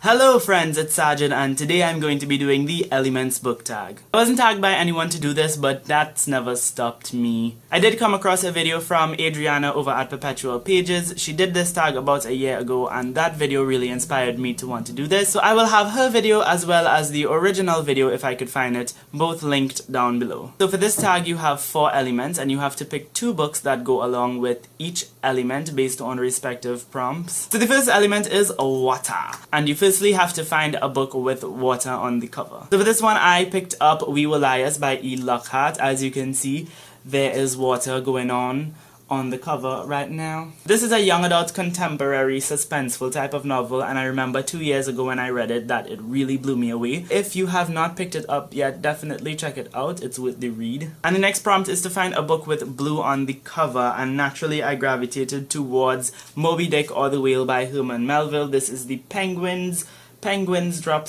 Hello friends, it's Sajid and today I'm going to be doing the Elements book tag. I wasn't tagged by anyone to do this, but that's never stopped me. I did come across a video from Adriana over at Perpetual Pages. She did this tag about a year ago and that video really inspired me to want to do this. So I will have her video as well as the original video, if I could find it, both linked down below. So for this tag you have 4 elements and you have to pick 2 books that go along with each element based on respective prompts. So the first element is water, and you firstly have to find a book with water on the cover. So for this one I picked up We Were Liars by E. Lockhart. As you can see, there is water going on the cover right now. This is a young adult contemporary suspenseful type of novel, and I remember 2 years ago when I read it that it really blew me away. If you have not picked it up yet, definitely check it out. It's worth the read. And the next prompt is to find a book with blue on the cover, and naturally I gravitated towards Moby Dick or the Whale by Herman Melville. This is the Penguin Drop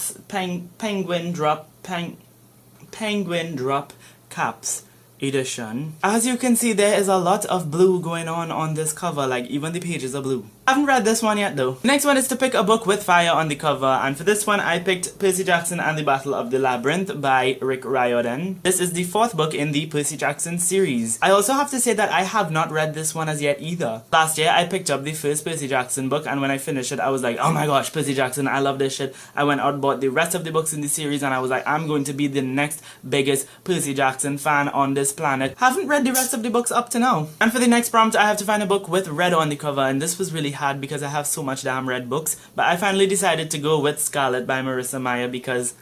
Caps edition. As you can see, there is a lot of blue going on this cover, like even the pages are blue. I haven't read this one yet though. The next one is to pick a book with fire on the cover, and for this one I picked Percy Jackson and the Battle of the Labyrinth by Rick Riordan. This is the 4th book in the Percy Jackson series. I also have to say that I have not read this one as yet either. Last year I picked up the first Percy Jackson book, and when I finished it I was like, oh my gosh, Percy Jackson, I love this shit. I went out, bought the rest of the books in the series, and I was like, I'm going to be the next biggest Percy Jackson fan on this planet. Haven't read the rest of the books up to now. And for the next prompt I have to find a book with red on the cover, and this was really hard because I have so much damn red books, but I finally decided to go with Scarlet by Marissa Meyer because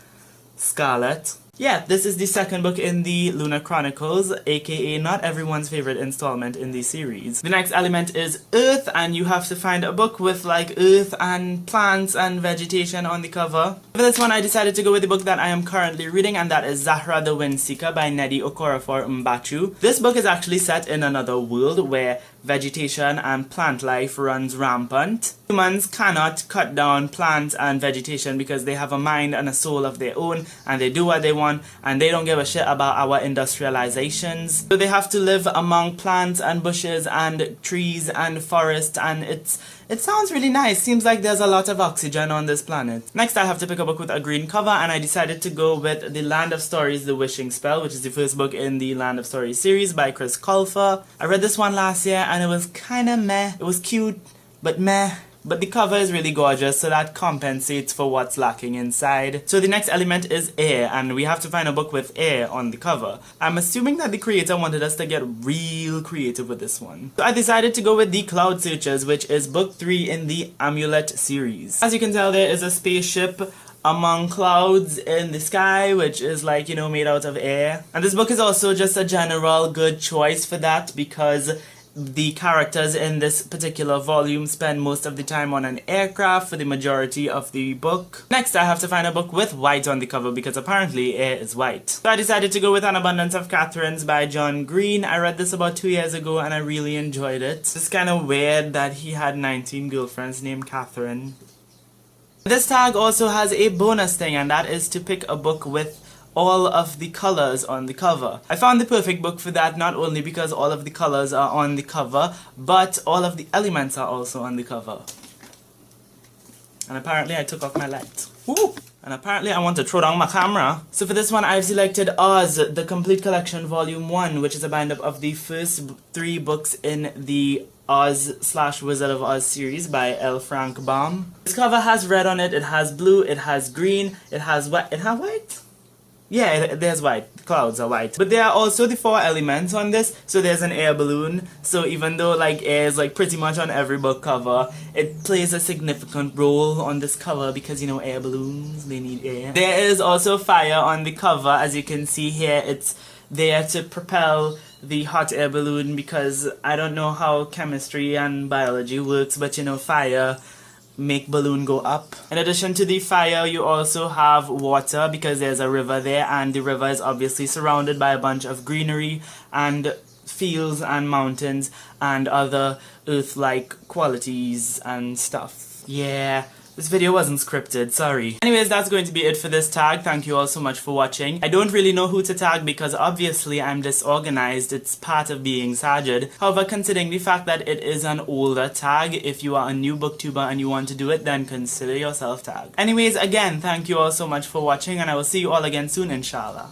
Scarlet. Yeah, this is the 2nd book in the Lunar Chronicles, aka not everyone's favorite installment in the series. The next element is Earth, and you have to find a book with like earth and plants and vegetation on the cover. For this one I decided to go with the book that I am currently reading, and that is Zahra the Windseeker by Nnedi Okorafor Mbachu. This book is actually set in another world where vegetation and plant life runs rampant. Humans cannot cut down plants and vegetation because they have a mind and a soul of their own, and they do what they want, and they don't give a shit about our industrializations. So they have to live among plants and bushes and trees and forests, and it sounds really nice. Seems like there's a lot of oxygen on this planet. Next I have to pick a book with a green cover, and I decided to go with The Land of Stories, The Wishing Spell, which is the 1st book in the Land of Stories series by Chris Colfer. I read this one last year and it was kinda meh. It was cute, but meh. But the cover is really gorgeous, so that compensates for what's lacking inside. So the next element is air, and we have to find a book with air on the cover. I'm assuming that the creator wanted us to get real creative with this one. So I decided to go with The Cloud Searchers, which is book 3 in the Amulet series. As you can tell, there is a spaceship among clouds in the sky, which is like, you know, made out of air. And this book is also just a general good choice for that because the characters in this particular volume spend most of the time on an aircraft for the majority of the book. Next I have to find a book with white on the cover because apparently air is white. So I decided to go with An Abundance of Catherines by John Green. I read this about 2 years ago and I really enjoyed it. It's kind of weird that he had 19 girlfriends named Catherine. This tag also has a bonus thing, and that is to pick a book with all of the colors on the cover. I found the perfect book for that, not only because all of the colors are on the cover, but all of the elements are also on the cover. And apparently I took off my light. Woo! And apparently I want to throw down my camera. So for this one I've selected Oz, the Complete Collection Volume 1, which is a bind-up of the first 3 books in the Oz/Wizard of Oz series by L. Frank Baum. This cover has red on it, it has blue, it has green, it has white? Yeah, there's white. The clouds are white. But there are also the 4 elements on this. So there's an air balloon. So even though like air is like pretty much on every book cover, it plays a significant role on this cover because, you know, air balloons, they need air. There is also fire on the cover. As you can see here, it's there to propel the hot air balloon because I don't know how chemistry and biology works, but you know, fire make balloon go up. In addition to the fire, you also have water because there's a river there, and the river is obviously surrounded by a bunch of greenery and fields and mountains and other earth-like qualities and stuff. Yeah, This video wasn't scripted, sorry. Anyways, that's going to be it for this tag. Thank you all so much for watching. I don't really know who to tag because obviously I'm disorganized. It's part of being Sajid. However, considering the fact that it is an older tag, if you are a new booktuber and you want to do it, then consider yourself tagged. Anyways, again, thank you all so much for watching and I will see you all again soon, inshallah.